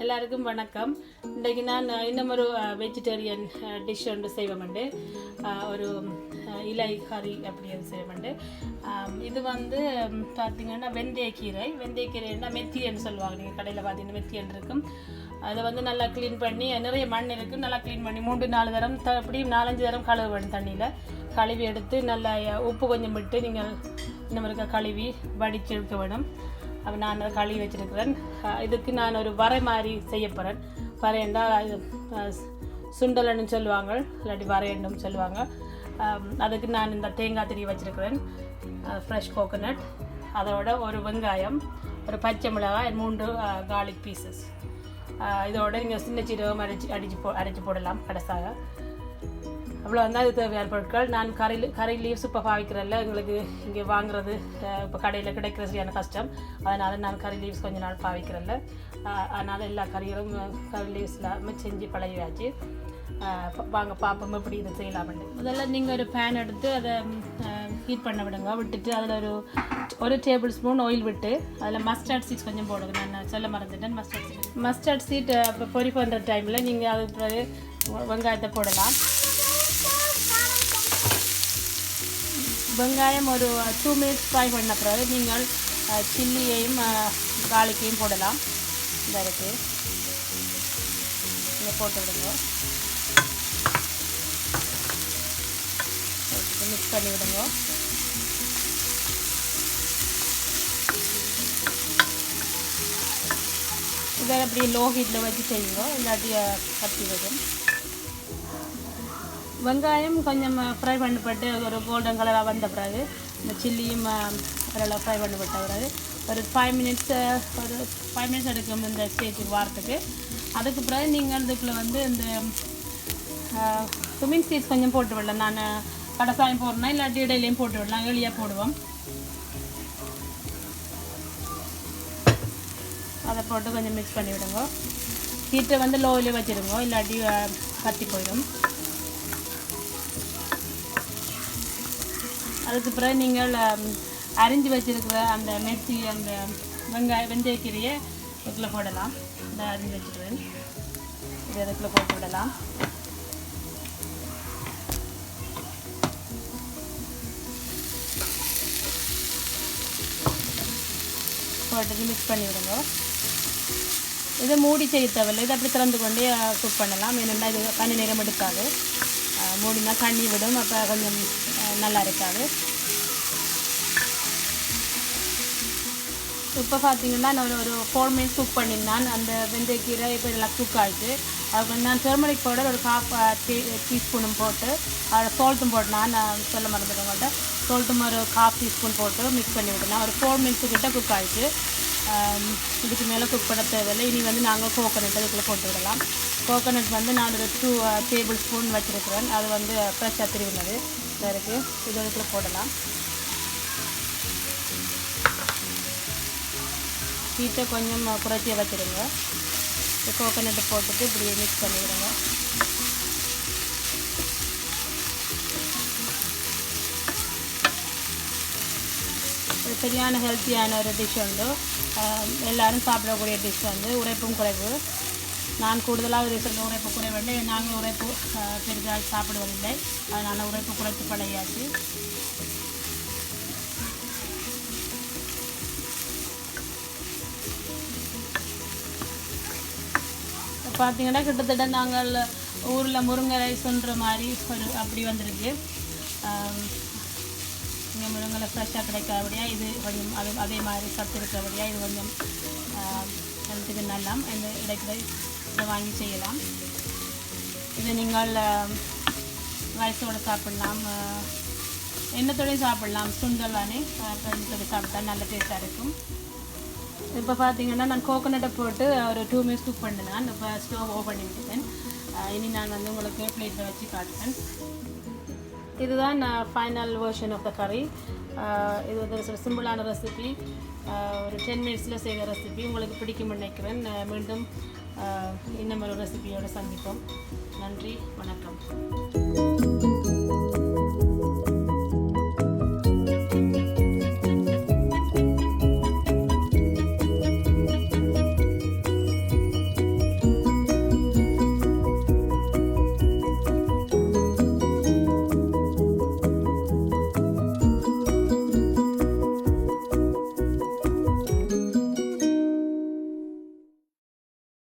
எல்லாருக்கும் வணக்கம். இன்றைக்கு நான் இன்னும் ஒரு வெஜிடேரியன் டிஷ் ஒன்று செய்வோம்ண்டு, ஒரு இலை கறி அப்படி அது செய்வோம்ண்டு. இது வந்து பார்த்திங்கன்னா வெந்தயக்கீரைன்னா மெத்தின்னு சொல்லுவாங்க. நீங்கள் கடையில் பார்த்தீங்கன்னா மெத்தின்னு இருக்கும். அதை வந்து நல்லா க்ளீன் பண்ணி, நிறைய மண் இருக்குது, நல்லா க்ளீன் பண்ணி 3-4 தரம் அப்படியும் 4-5 தரம் கழுவ வேணும். தண்ணியில் கழுவி எடுத்து நல்லா உப்பு கொஞ்சம் விட்டு நீங்கள் இன்னும் இருக்க கழுவி வடித்து எடுக்க வேணும். அப்போ நான் கழுவி வச்சுருக்கிறேன். இதுக்கு நான் ஒரு வரை மாதிரி செய்ய போகிறேன். வரை என்றால் சுண்டல்னு சொல்லுவாங்க, இல்லாட்டி வரையண்டும் சொல்லுவாங்க. அதுக்கு நான் இந்த தேங்காய் திருவி வச்சுருக்கிறேன், ஃப்ரெஷ் கோகோனட், அதோட ஒரு வெங்காயம், ஒரு பச்சை மிளகாய், 3 garlic பீசஸ். இதோட நீங்கள் சின்ன சீரகம் அரைச்சி போடலாம் கடைசாக. அவ்வளோ வந்தால் இது தேவையான பொருட்கள். நான் கறி லீவ்ஸ் இப்போ பாவிக்கிறதில்ல, எங்களுக்கு இங்கே வாங்குறது இப்போ கடையில் கிடைக்கிற சரியான கஷ்டம். அதனால் நான் கறி லீவ்ஸ் கொஞ்ச நாள் பாவிக்கிறதில்ல. அதனால் எல்லா கறி லீவ்ஸ் இல்லாமல் செஞ்சு பழகியாச்சு. வாங்க பார்ப்போம் எப்படி இதை செய்யலாம்னு. முதல்ல நீங்கள் ஒரு பேன் எடுத்து அதை ஹீட் பண்ண விட்டுட்டு அதில் ஒரு டேபிள் ஸ்பூன் ஆயில் விட்டு அதில் மஸ்டர்ட் சீட்ஸ் கொஞ்சம் போடுங்க. நான் சொல்ல மறந்துட்டேன். மஸ்டர்ட் சீட் இப்போ பொரி பண்ணுற டைமில் நீங்கள் அது பிறகு வெங்காயத்தை போடலாம். வெங்காயம் ஒரு 2 minutes ஃப்ரை பண்ண பிறகு நீங்கள் சில்லியையும் garlicகையும் போடலாம். இந்த இருக்குது, இங்கே போட்டு விடுங்க. மிக்ஸ் பண்ணி விடுங்க. இதை அப்படி லோ ஹீட்டில் வச்சு செய்யுங்க, இல்லாட்டி கட்டி விடும். வெங்காயம் கொஞ்சம் ஃப்ரை பண்ணப்பட்டு ஒரு கோல்டன் கலராக வந்த பிறகு இந்த சில்லியும் அதெல்லாம் ஃப்ரை பண்ணப்பட்ட பிறகு ஒரு 5 minutes எடுக்கும் இந்த ஸ்டேஜுக்கு வாரத்துக்கு. அதுக்கு பிறகு நீங்கள் இதுக்குள்ளே வந்து இந்த குமின் சீட்ஸ் கொஞ்சம் போட்டு விடலாம். நான் கடைசாயம் போடுறேன்னா இல்லாட்டி இடையிலையும் போட்டு விடலாம், எளியாக போடுவோம். அதை போட்டு கொஞ்சம் மிக்ஸ் பண்ணி விடுங்க. ஹீட்டை வந்து லோவிலே வச்சுருங்க, இல்லாட்டி கத்தி போயிடும். அதுக்கு பிறகு நீங்கள் அரிஞ்சு வச்சுருக்கிற அந்த மெத்தி அந்த வெந்தயக்கீரையை இதுக்குள்ளே போடலாம். இந்த அரிஞ்சு வச்சுருவேன், இது அதுக்குள்ளே போட்டு விடலாம். போட்டு மிக்ஸ் பண்ணி விடுங்க. இதை மூடி செய்ய தேவையில்லை, இதை அப்படி திறந்து கொண்டே குக் பண்ணலாம். ஏனென்றால் இது தண்ணி நேரம் எடுக்காது. மூடினா தண்ணி விடும், அப்போ கொஞ்சம் நல்லா இருக்காது. இப்போ பார்த்தீங்கன்னா நான் ஒரு 4 minutes குக் பண்ணியிருந்தேன். அந்த வெந்தயக்கீரை இப்போ எல்லாம் குக் ஆகிட்டு அதுக்கு நான் டர்மரிக் பவுடர் ஒரு 1/2 டீஸ்பூனும் போட்டு அதில் சால்ட்டும் போட்டேன். நான் சொல்ல மறந்துட்டேங்கள்ட்ட சால்ட்டும் ஒரு 1/2 டீஸ்பூன் போட்டு மிக்ஸ் பண்ணி விட்டேன். ஒரு 4 minutes கிட்ட குக் ஆகிட்டு இதுக்கு மேலே குக் பண்ண தேவையில்லை. இனி வந்து நாங்கள் கோகோனட் அதுக்குள்ளே போட்டு விடலாம். கோகோனட் வந்து நான் ஒரு 2 டேபிள் ஸ்பூன் வச்சுருக்கிறேன். அது வந்து ஃப்ரெஷ்ஷாக திருவினது இருக்குது. இது அதுக்குள்ளே போடலாம். ஹீட்டை கொஞ்சம் குறைச்சி வச்சுருங்க. கோகோனட்டை போட்டுட்டு இப்படி மிக்ஸ் பண்ணிவிடுங்க. சரியான ஹெல்த்தியான ஒரு டிஷ் உண்டு. எல்லோரும் சாப்பிடக்கூடிய டிஷ் வந்து உரைப்பும் குறைவு. நான் கூடுதலாக உரைப்பு குறைவேண்டு. நாங்கள் உரைப்பு பெரிதாக சாப்பிடுவதில்லை, அதனால் உரைப்பு குறைத்து பழகியாச்சு. பார்த்தீங்கன்னா கிட்டத்தட்ட நாங்கள் ஊரில் முருங்கை ரைஸ்ன்ற மாதிரி ஒரு அப்படி வந்துருக்கு. இங்கே முருங்கை ஃப்ரெஷ்ஷாக கிடைக்காதபடியா இது கொஞ்சம் அதே மாதிரி சத்து இருக்கிறபடியா இது கொஞ்சம் ஹெல்த்துக்கு நல்லா. இந்த இடைக்கிட இதை வாங்கி செய்யலாம். இதை நீங்கள் ரைஸோடு சாப்பிட்லாம், எண்ணத்தோடையும் சாப்பிட்லாம். சுண்டல் தானே எண்ணத்தோடு சாப்பிட்டா நல்ல டேஸ்ட்டாக இருக்கும். இப்போ பார்த்தீங்கன்னா நான் கோகோனட்டை போட்டு ஒரு 2 minutes குக் பண்ணினேன். இப்போ ஸ்டவ் ஓப்பன் பண்ணி விட்டுட்டேன். இனி நான் வந்து உங்களுக்கு பிளேட்டில் வச்சு காட்டுறேன். இதுதான் ஃபைனல் வெர்ஷன் ஆஃப் த கறி. இது ஒரு சிம்பிளான ரெசிபி, ஒரு 10 minutes செய்கிற ரெசிபி. உங்களுக்கு பிடிக்கும் நினைக்கிறேன். மீண்டும் இன்னும் ஒரு ரெசிபியோடு சந்திப்போம். நன்றி, வணக்கம்.